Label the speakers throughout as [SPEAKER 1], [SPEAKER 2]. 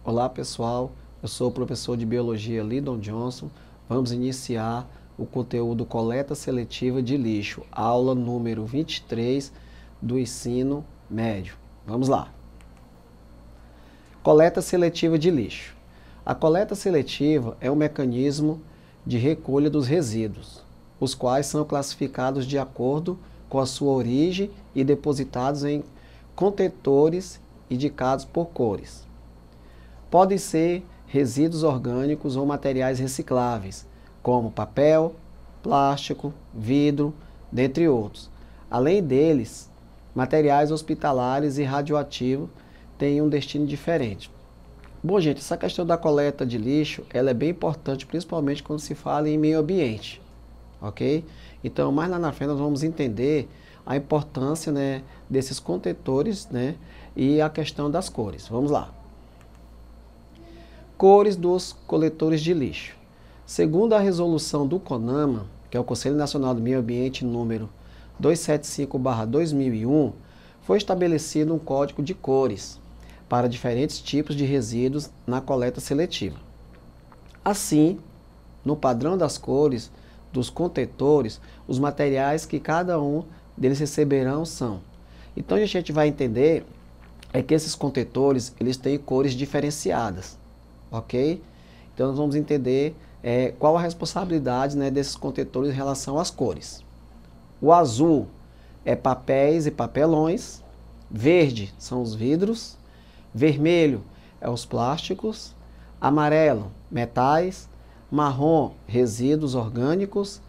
[SPEAKER 1] Olá pessoal, eu sou o professor de Biologia Lidon Johnson. Vamos iniciar o conteúdo Coleta Seletiva de Lixo, aula número 23 do ensino médio. Vamos lá. Coleta seletiva de lixo. A coleta seletiva é um mecanismo de recolha dos resíduos, os quais são classificados de acordo com a sua origem e depositados em contentores indicados por cores. Podem ser resíduos orgânicos ou materiais recicláveis, como papel, plástico, vidro, dentre outros. Além deles, materiais hospitalares e radioativos têm um destino diferente. Bom, gente, essa questão da coleta de lixo, ela é bem importante, principalmente quando se fala em meio ambiente, ok? Então, mais lá na frente nós vamos entender a importância, né, desses contentores, né, e a questão das cores. Vamos lá. Cores dos coletores de lixo. Segundo a resolução do CONAMA, que é o Conselho Nacional do Meio Ambiente número 275/2001, foi estabelecido um código de cores para diferentes tipos de resíduos na coleta seletiva. Assim, no padrão das cores dos contentores, os materiais que cada um deles receberão são. Então a gente vai entender que esses contentores eles têm cores diferenciadas, ok? Então nós vamos entender qual a responsabilidade, né, desses contentores em relação às cores. O azul é papéis e papelões, verde são os vidros, vermelho é os plásticos, amarelo, metais, marrom, resíduos orgânicos,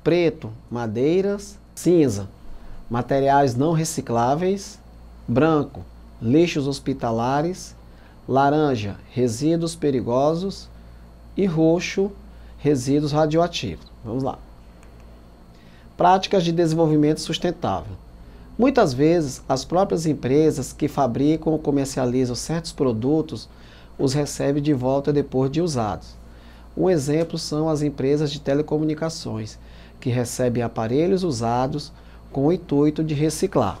[SPEAKER 1] preto, madeiras, cinza, materiais não recicláveis, branco, lixos hospitalares, laranja, resíduos perigosos e roxo, resíduos radioativos. Vamos lá. Práticas de desenvolvimento sustentável. Muitas vezes, as próprias empresas que fabricam ou comercializam certos produtos os recebem de volta depois de usados. Um exemplo são as empresas de telecomunicações, que recebem aparelhos usados com o intuito de reciclar.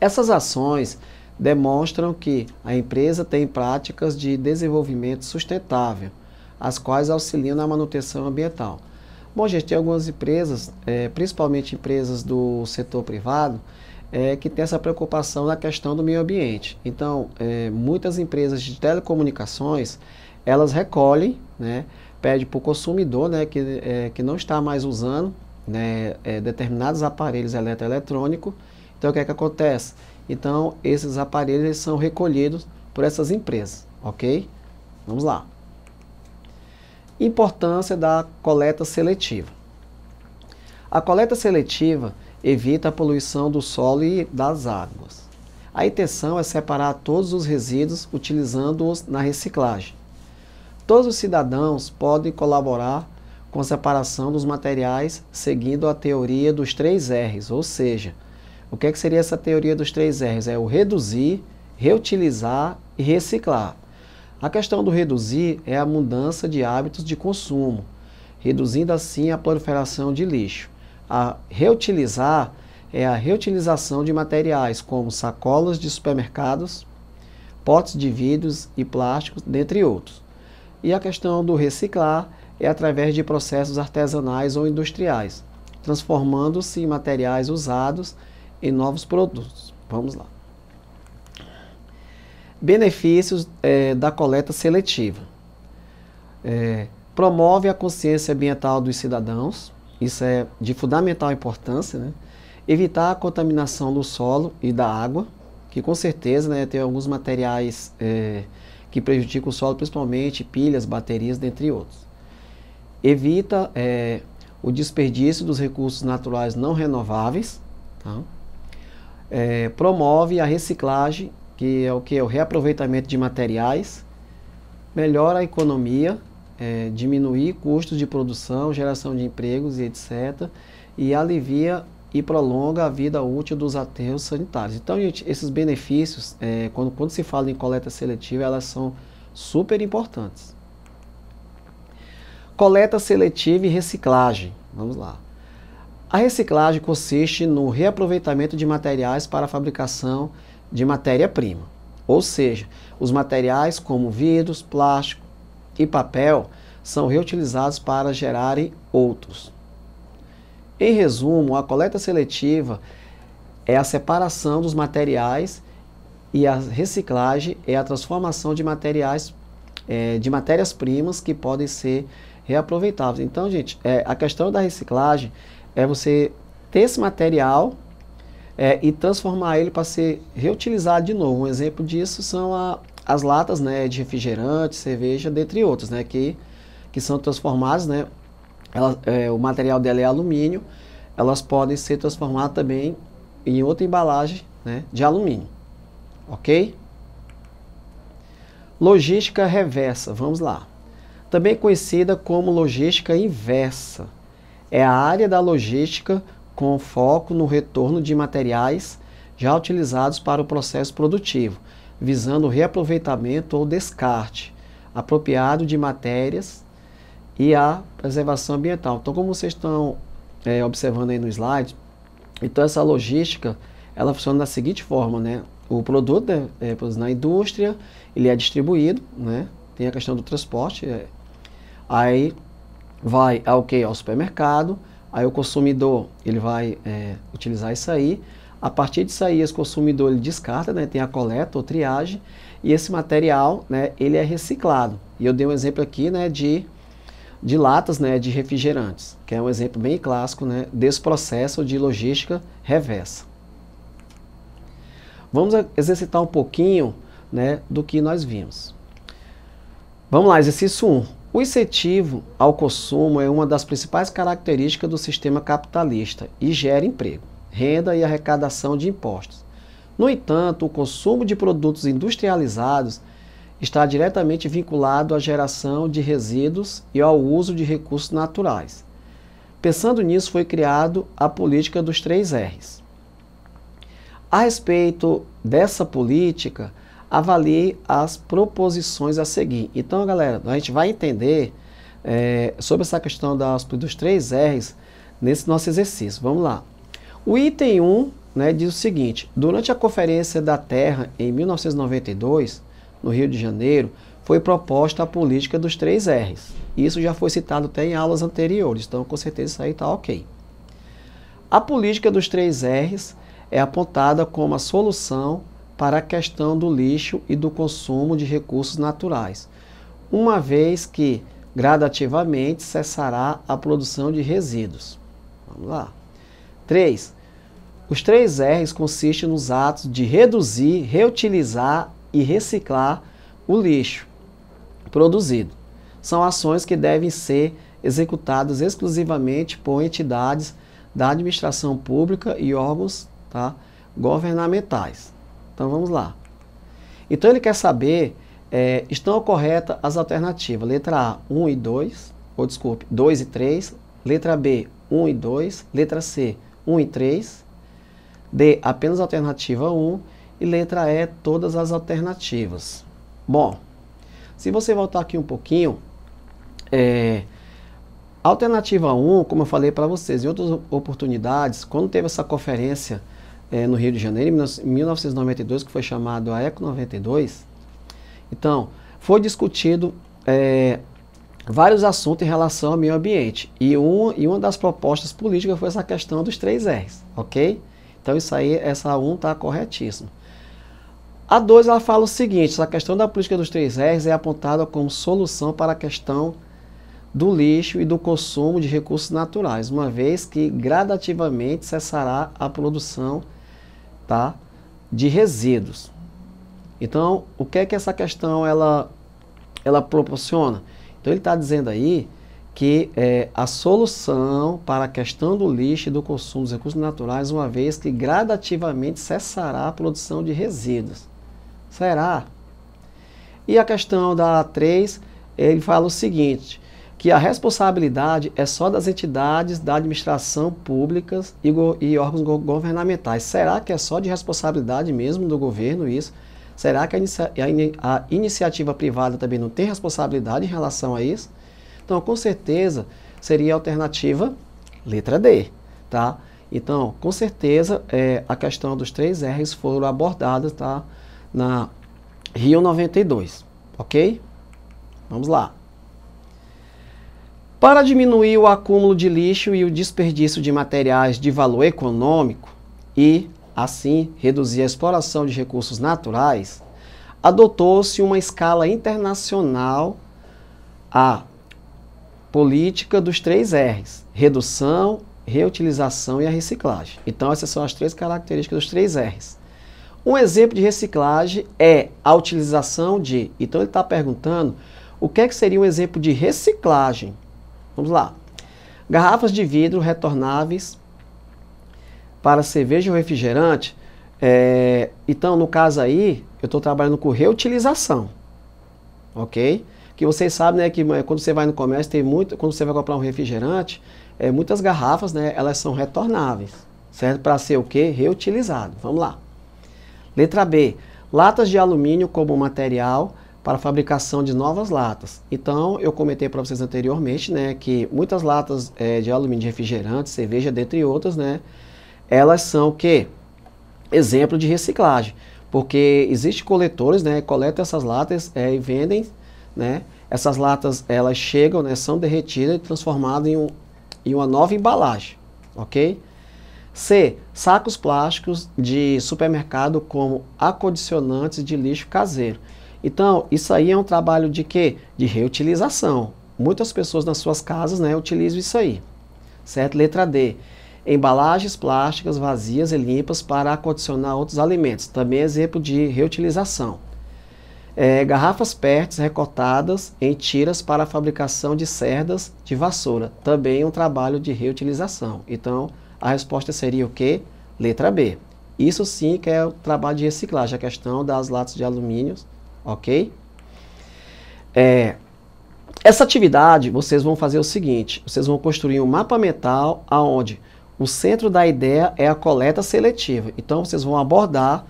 [SPEAKER 1] Essas ações demonstram que a empresa tem práticas de desenvolvimento sustentável, as quais auxiliam na manutenção ambiental. Bom, gente, tem algumas empresas, principalmente empresas do setor privado, que tem essa preocupação na questão do meio ambiente. Então, muitas empresas de telecomunicações, elas recolhem, né, pede para o consumidor, né, que não está mais usando, né, determinados aparelhos eletroeletrônicos. Então, o que é que acontece? Então, esses aparelhos eles são recolhidos por essas empresas, ok? Vamos lá. Importância da coleta seletiva. A coleta seletiva evita a poluição do solo e das águas. A intenção é separar todos os resíduos utilizando-os na reciclagem. Todos os cidadãos podem colaborar com a separação dos materiais seguindo a teoria dos 3 R's, ou seja, o que seria essa teoria dos 3 R's? É o reduzir, reutilizar e reciclar. A questão do reduzir é a mudança de hábitos de consumo, reduzindo assim a proliferação de lixo. A reutilizar é a reutilização de materiais como sacolas de supermercados, potes de vidros e plásticos, dentre outros. E a questão do reciclar é através de processos artesanais ou industriais, transformando-se em materiais usados em novos produtos. Vamos lá. Benefícios da coleta seletiva. Promove a consciência ambiental dos cidadãos, isso é de fundamental importância, né? Evitar a contaminação do solo e da água, que com certeza, né, tem alguns materiais que prejudicam o solo, principalmente pilhas, baterias, dentre outros. Evita o desperdício dos recursos naturais não renováveis, tá? Promove a reciclagem, que é o que? O reaproveitamento de materiais, melhora a economia, diminuir custos de produção, geração de empregos e etc. E alivia e prolonga a vida útil dos aterros sanitários. Então, gente, esses benefícios, quando se fala em coleta seletiva, elas são super importantes. Coleta seletiva e reciclagem. Vamos lá. A reciclagem consiste no reaproveitamento de materiais para a fabricação de matéria-prima. Ou seja, os materiais como vidros, plástico e papel são reutilizados para gerarem outros. Em resumo, a coleta seletiva é a separação dos materiais e a reciclagem é a transformação de materiais, de matérias-primas que podem ser reaproveitáveis. Então, gente, a questão da reciclagem é você ter esse material e transformar ele para ser reutilizado de novo. Um exemplo disso são as latas, né, de refrigerante, cerveja, dentre outros, né, que são transformadas, né, o material dela é alumínio, elas podem ser transformadas também em outra embalagem, né, de alumínio. Ok? Logística reversa, vamos lá. Também conhecida como logística inversa. É a área da logística com foco no retorno de materiais já utilizados para o processo produtivo, visando o reaproveitamento ou descarte apropriado de matérias e a preservação ambiental. Então, como vocês estão observando aí no slide, então essa logística, ela funciona da seguinte forma, né? O produto é produzido na indústria, ele é distribuído, né? Tem a questão do transporte, aí vai ao supermercado, aí o consumidor ele vai utilizar isso aí, a partir disso aí esse consumidor ele descarta, né? Tem a coleta ou triagem, e esse material, né, ele é reciclado. E eu dei um exemplo aqui, né, de latas, né, de refrigerantes, que é um exemplo bem clássico, né, desse processo de logística reversa. Vamos exercitar um pouquinho, né, do que nós vimos. Vamos lá, exercício 1. O incentivo ao consumo é uma das principais características do sistema capitalista e gera emprego, renda e arrecadação de impostos. No entanto, o consumo de produtos industrializados está diretamente vinculado à geração de resíduos e ao uso de recursos naturais. Pensando nisso, foi criado a política dos 3 R's. A respeito dessa política, avalie as proposições a seguir. Então, galera, a gente vai entender sobre essa questão dos 3 R's nesse nosso exercício. Vamos lá. O item 1, né, diz o seguinte: durante a Conferência da Terra, em 1992, no Rio de Janeiro, foi proposta a política dos 3 R's. Isso já foi citado até em aulas anteriores, então com certeza isso aí está ok. A política dos 3 R's é apontada como a solução para a questão do lixo e do consumo de recursos naturais, uma vez que gradativamente cessará a produção de resíduos. Vamos lá. 3. Os 3 R's consistem nos atos de reduzir, reutilizar e reciclar o lixo produzido. São ações que devem ser executadas exclusivamente por entidades da administração pública e órgãos, tá, governamentais. Então vamos lá. Então ele quer saber, estão corretas as alternativas. Letra A, 1 e 2, ou desculpe, 2 e 3. Letra B, 1 e 2. Letra C, 1 e 3. D, apenas a alternativa 1. E letra E, todas as alternativas. Bom, se você voltar aqui um pouquinho, a alternativa 1, como eu falei para vocês em outras oportunidades, quando teve essa conferência no Rio de Janeiro, em 1992, que foi chamado a Eco 92, então, foi discutido vários assuntos em relação ao meio ambiente. E uma das propostas políticas foi essa questão dos 3 R's, ok? Então, isso aí, essa 1 está corretíssima. A 2, ela fala o seguinte: essa questão da política dos 3 R's é apontada como solução para a questão do lixo e do consumo de recursos naturais, uma vez que gradativamente cessará a produção, tá, de resíduos. Então, o que é que essa questão ela proporciona? Então, ele está dizendo aí que a solução para a questão do lixo e do consumo dos recursos naturais, uma vez que gradativamente cessará a produção de resíduos. Será? E a questão da 3, ele fala o seguinte, que a responsabilidade é só das entidades da administração públicas e órgãos governamentais. Será que é só de responsabilidade mesmo do governo isso? Será que a iniciativa privada também não tem responsabilidade em relação a isso? Então, com certeza, seria a alternativa letra D, tá? Então, com certeza, a questão dos 3 R's foram abordadas, tá, Rio 92, ok? Vamos lá. Para diminuir o acúmulo de lixo e o desperdício de materiais de valor econômico e, assim, reduzir a exploração de recursos naturais, adotou-se uma escala internacional a política dos 3 R's: redução, reutilização e a reciclagem. Então, essas são as 3 características dos 3 R's. Um exemplo de reciclagem é a utilização de... Então, ele está perguntando o que seria um exemplo de reciclagem. Vamos lá. Garrafas de vidro retornáveis para cerveja ou refrigerante. Então, no caso aí, eu estou trabalhando com reutilização. Ok? Que vocês sabem, né, que quando você vai no comércio, quando você vai comprar um refrigerante, muitas garrafas, né, elas são retornáveis. Certo? Para ser o quê? Reutilizado. Vamos lá. Letra B. Latas de alumínio como material para a fabricação de novas latas. Então, eu comentei para vocês anteriormente, né, que muitas latas de alumínio de refrigerante, cerveja, dentre outras, né, elas são o quê? Exemplo de reciclagem. Porque existem coletores, né, coletam essas latas e vendem, né, essas latas, elas chegam, né, são derretidas e transformadas em uma nova embalagem, ok? C. Sacos plásticos de supermercado como acondicionantes de lixo caseiro. Então, isso aí é um trabalho de quê? De reutilização. Muitas pessoas nas suas casas, né, utilizam isso aí. Certo? Letra D. Embalagens plásticas vazias e limpas para acondicionar outros alimentos. Também é exemplo de reutilização. Garrafas PET recortadas em tiras para a fabricação de cerdas de vassoura. Também é um trabalho de reutilização. Então, a resposta seria o quê? Letra B. Isso sim que é o trabalho de reciclagem, a questão das latas de alumínio, ok? Essa atividade, vocês vão fazer o seguinte, vocês vão construir um mapa mental onde o centro da ideia é a coleta seletiva. Então, vocês vão abordar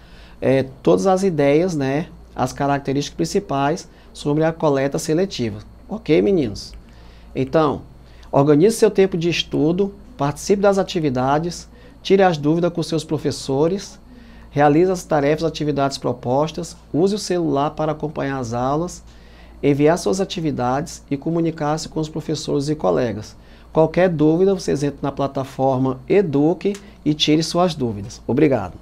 [SPEAKER 1] todas as ideias, né, as características principais sobre a coleta seletiva. Ok, meninos? Então, organize seu tempo de estudo, participe das atividades, tire as dúvidas com seus professores, realize as tarefas e atividades propostas, use o celular para acompanhar as aulas, enviar suas atividades e comunicar-se com os professores e colegas. Qualquer dúvida, vocês entram na plataforma Eduque e tire suas dúvidas. Obrigado.